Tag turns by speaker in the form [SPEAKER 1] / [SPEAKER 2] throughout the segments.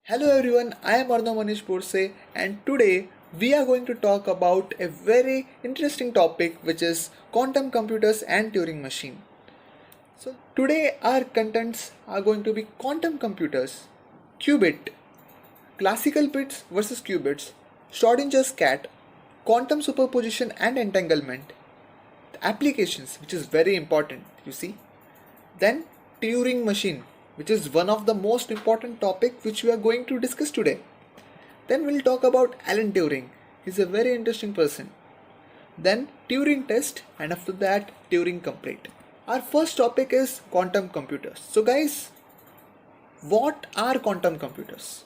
[SPEAKER 1] Hello everyone, I am Arnav Manish Porse and today we are going to talk about a very interesting topic which is quantum computers and Turing machine. So today our contents are going to be quantum computers, qubit, classical bits versus qubits, Schrodinger's cat, quantum superposition and entanglement, applications which is very important you see, then Turing machine which is one of the most important topic which we are going to discuss today. Then we'll talk about Alan Turing. He's a very interesting person. Then Turing test and after that Turing complete. Our first topic is quantum computers. So guys, what are quantum computers?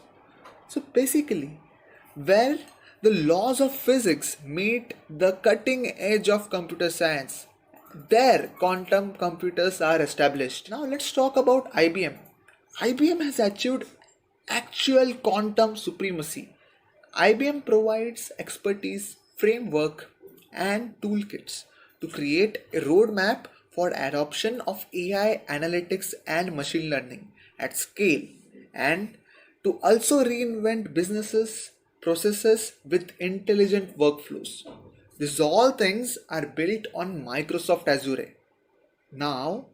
[SPEAKER 1] So basically, where the laws of physics meet the cutting edge of computer science, there quantum computers are established. Now let's talk about IBM. IBM has achieved actual quantum supremacy. IBM provides expertise, framework, and toolkits to create a roadmap for adoption of AI analytics and machine learning at scale and to also reinvent businesses processes with intelligent workflows. These all things are built on Microsoft Azure. Now,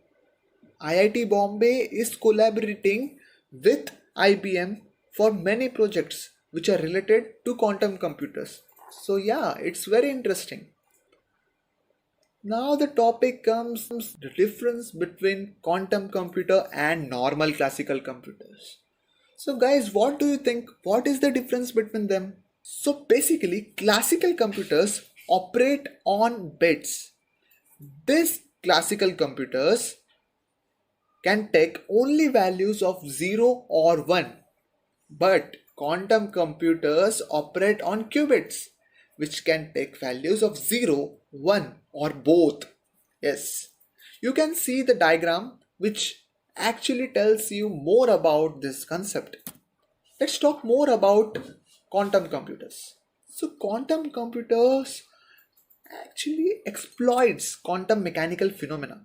[SPEAKER 1] IIT Bombay is collaborating with IBM for many projects which are related to quantum computers. So yeah, it's very interesting. Now the topic comes the difference between quantum computer and normal classical computers. So guys, what do you think? What is the difference between them? So basically, classical computers operate on bits. These classical computers can take only values of 0 or 1. But quantum computers operate on qubits, which can take values of 0, 1 or both. Yes, you can see the diagram which actually tells you more about this concept. Let's talk more about quantum computers. So quantum computers actually exploits quantum mechanical phenomena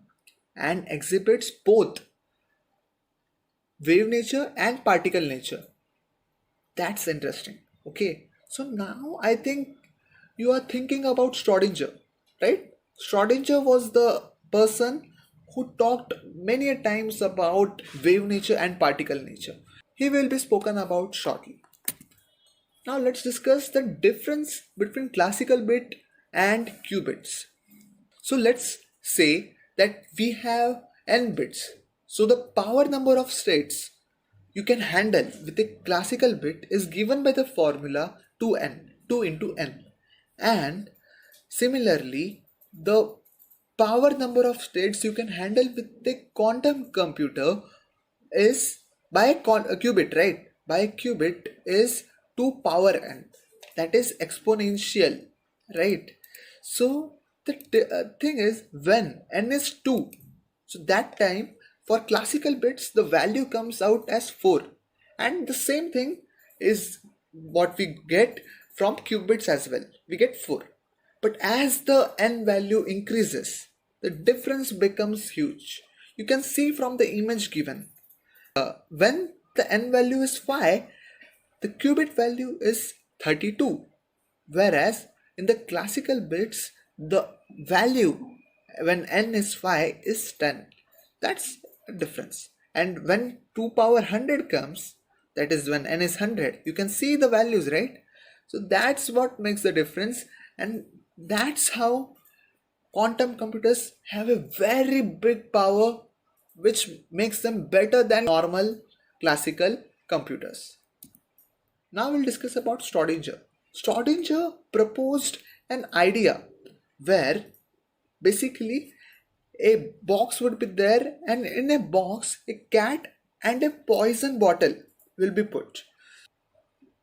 [SPEAKER 1] and exhibits both wave nature and particle nature. That's interesting. Okay, so now I think you are thinking about Schrodinger, right? Schrodinger was the person who talked many times about wave nature and particle nature. He will be spoken about shortly. Now let's discuss the difference between classical bit and qubits. So let's say that we have n bits. So the power number of states you can handle with a classical bit is given by the formula 2n, 2 into n. And similarly, the power number of states you can handle with a quantum computer is by a qubit, right? By a qubit is 2 power n. That is exponential, right? So the thing is when n is 2, so that time for classical bits the value comes out as 4, and the same thing is what we get from qubits as well. We get 4. But as the n value increases, the difference becomes huge. You can see from the image given. When the n value is 5, the qubit value is 32. Whereas in the classical bits, the value when n is 5 is 10. That's a difference. And when 2 power 100 comes, that is when n is 100, you can see the values, right? So that's what makes the difference, and that's how quantum computers have a very big power which makes them better than normal classical computers. Now we'll discuss about Schrodinger. Schrodinger proposed an idea where basically a box would be there, and in a box a cat and a poison bottle will be put.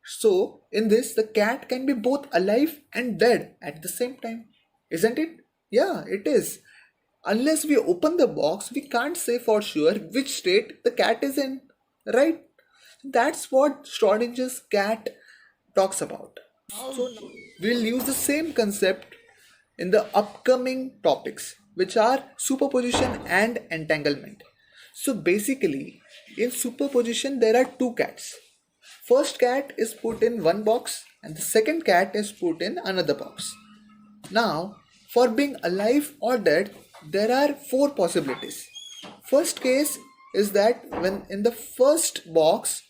[SPEAKER 1] So in this the cat can be both alive and dead at the same time. Isn't it? Yeah, it is. Unless we open the box, we can't say for sure which state the cat is in, right? That's what Schrodinger's cat talks about. So now we'll use the same concept in the upcoming topics, which are superposition and entanglement. So basically, in superposition, there are two cats. First cat is put in one box and the second cat is put in another box. Now, for being alive or dead, there are four possibilities. First case is that when in the first box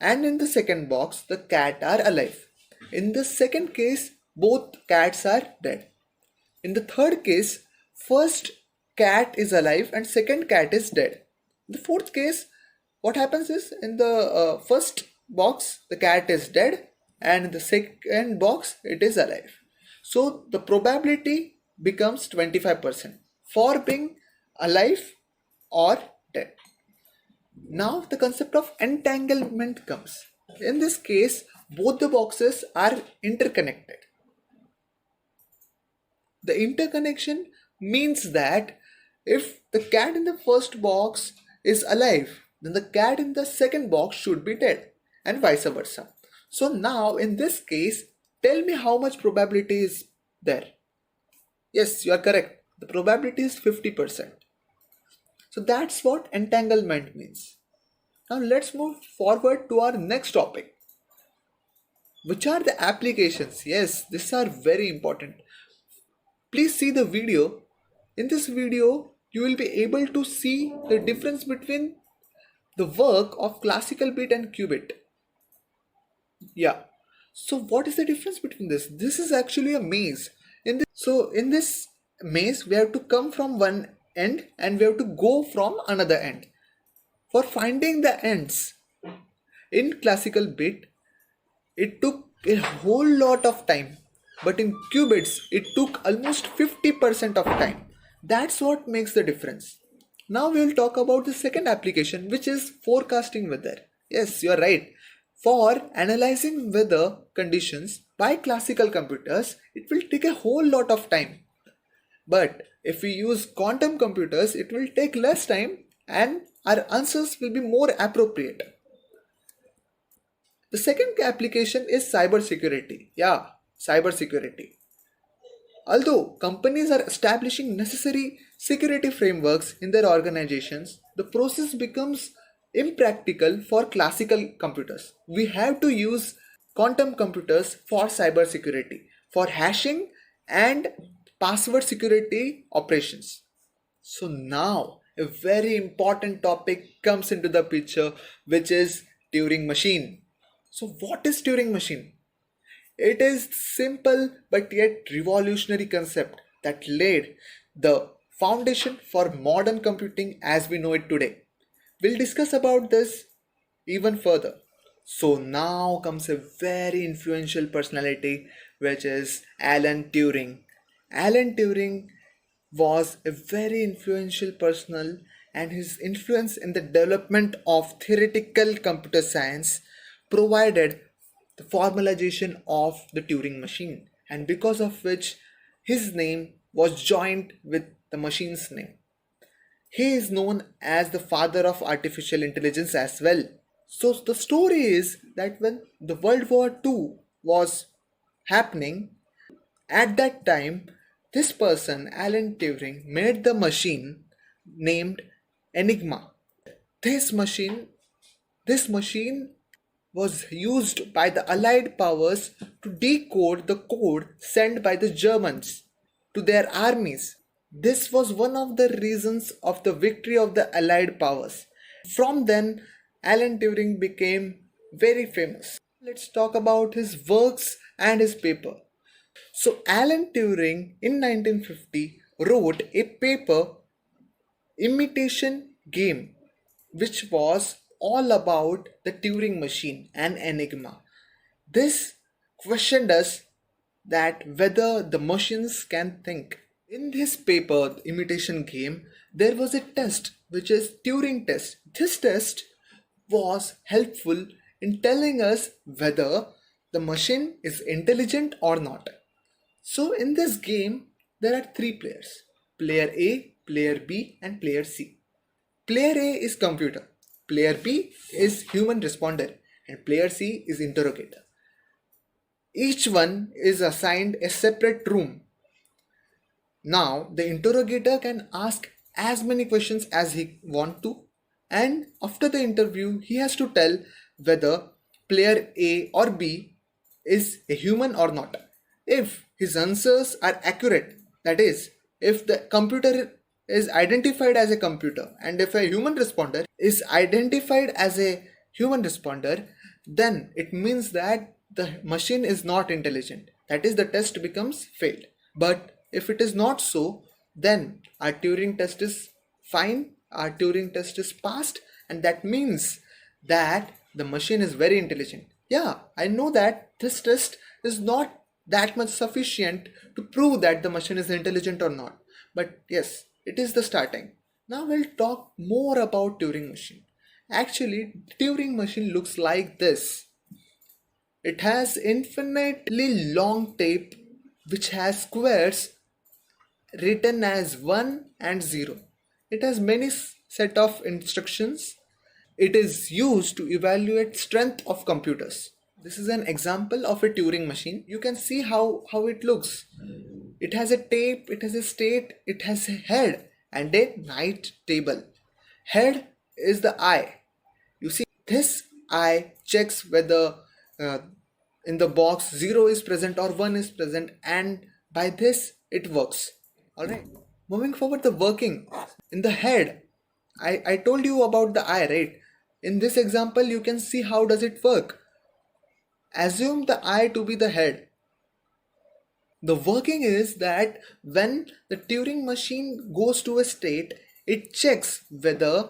[SPEAKER 1] and in the second box the cat are alive. In the second case, both cats are dead. In the third case, first cat is alive and second cat is dead. In the fourth case, what happens is in the first box the cat is dead and in the second box it is alive. So the probability becomes 25% for being alive or dead. Now the concept of entanglement comes. In this case, both the boxes are interconnected. The interconnection means that if the cat in the first box is alive, then the cat in the second box should be dead, and vice versa. So now in this case, tell me how much probability is there. Yes, you are correct. The probability is 50%. So that's what entanglement means. Now let's move forward to our next topic. Which are the applications? Yes, these are very important. Please see the video. In this video, you will be able to see the difference between the work of classical bit and qubit. Yeah. So what is the difference between this? This is actually a maze. In this maze, we have to come from one end and we have to go from another end. For finding the ends in classical bit, it took a whole lot of time. But in qubits, it took almost 50% of time. That's what makes the difference. Now we will talk about the second application, which is forecasting weather. Yes, you are right. For analyzing weather conditions by classical computers, it will take a whole lot of time. But if we use quantum computers, it will take less time and our answers will be more appropriate. The second application is cybersecurity. Yeah, cybersecurity. Although companies are establishing necessary security frameworks in their organizations, the process becomes impractical for classical computers. We have to use quantum computers for cybersecurity, for hashing and password security operations. So now a very important topic comes into the picture, which is Turing machine. So what is Turing machine? It is simple but yet revolutionary concept that laid the foundation for modern computing as we know it today. We'll discuss about this even further. So now comes a very influential personality, which is Alan Turing. Alan Turing was a very influential person, and his influence in the development of theoretical computer science provided the formalization of the Turing machine, and because of which his name was joined with the machine's name. He is known as the father of artificial intelligence as well. So the story is that when the World War II was happening, at that time, this person, Alan Turing, made the machine named Enigma. This machine, this machine was used by the Allied powers to decode the code sent by the Germans to their armies. This was one of the reasons of the victory of the Allied powers. From then, Alan Turing became very famous. Let's talk about his works and his paper. So Alan Turing in 1950 wrote a paper, Imitation Game, which was all about the Turing machine and Enigma. This questioned us that whether the machines can think. In his paper, the Imitation Game, there was a test which is Turing test. This test was helpful in telling us whether the machine is intelligent or not. So in this game, there are three players. Player A, Player B and Player C. Player A is computer. Player B is human responder and player C is interrogator. Each one is assigned a separate room. Now the interrogator can ask as many questions as he wants to, and after the interview he has to tell whether player A or B is a human or not. If his answers are accurate, that is, if the computer is identified as a computer and if a human responder is identified as a human responder, then it means that the machine is not intelligent. That is, the test becomes failed. But if it is not so, then our Turing test is fine, our Turing test is passed, and that means that the machine is very intelligent. Yeah, I know that this test is not that much sufficient to prove that the machine is intelligent or not. But yes, it is the starting. Now we'll talk more about Turing machine. Actually, Turing machine looks like this. It has infinitely long tape which has squares written as 1 and 0. It has many set of instructions. It is used to evaluate strength of computers. This is an example of a Turing machine. You can see how it looks. It has a tape, it has a state, it has a head and a night table. Head is the eye. You see, this eye checks whether in the box 0 is present or 1 is present, and by this it works. Alright. Moving forward, the working in the head. I told you about the eye, right? In this example, you can see how does it work. Assume the eye to be the head. The working is that when the Turing machine goes to a state, it checks whether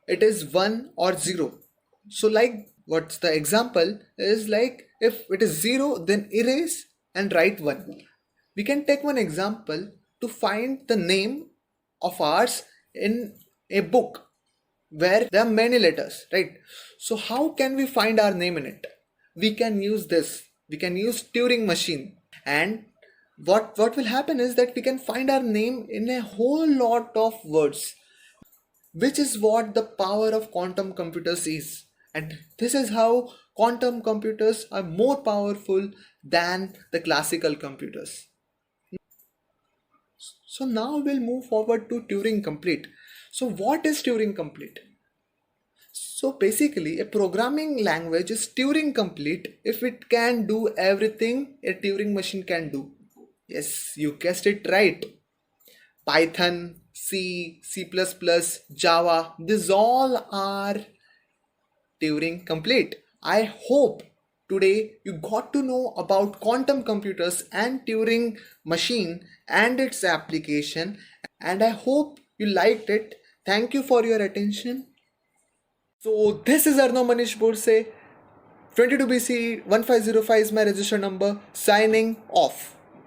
[SPEAKER 1] it is 1 or 0. So like what's the example is like if it is 0, then erase and write 1. We can take one example to find the name of ours in a book where there are many letters, right? So how can we find our name in it? We can use this. We can use Turing machine, and what will happen is that we can find our name in a whole lot of words, which is what the power of quantum computers is. And this is how quantum computers are more powerful than the classical computers. So now we'll move forward to Turing complete. So what is Turing complete? So basically, a programming language is Turing complete if it can do everything a Turing machine can do. Yes, you guessed it right. Python, C, C++, Java, these all are Turing complete. I hope today you got to know about quantum computers and Turing machine and its application, and I hope you liked it. Thank you for your attention. So this is Arno Manish Borse, 22BC 1505 is my register number, signing off.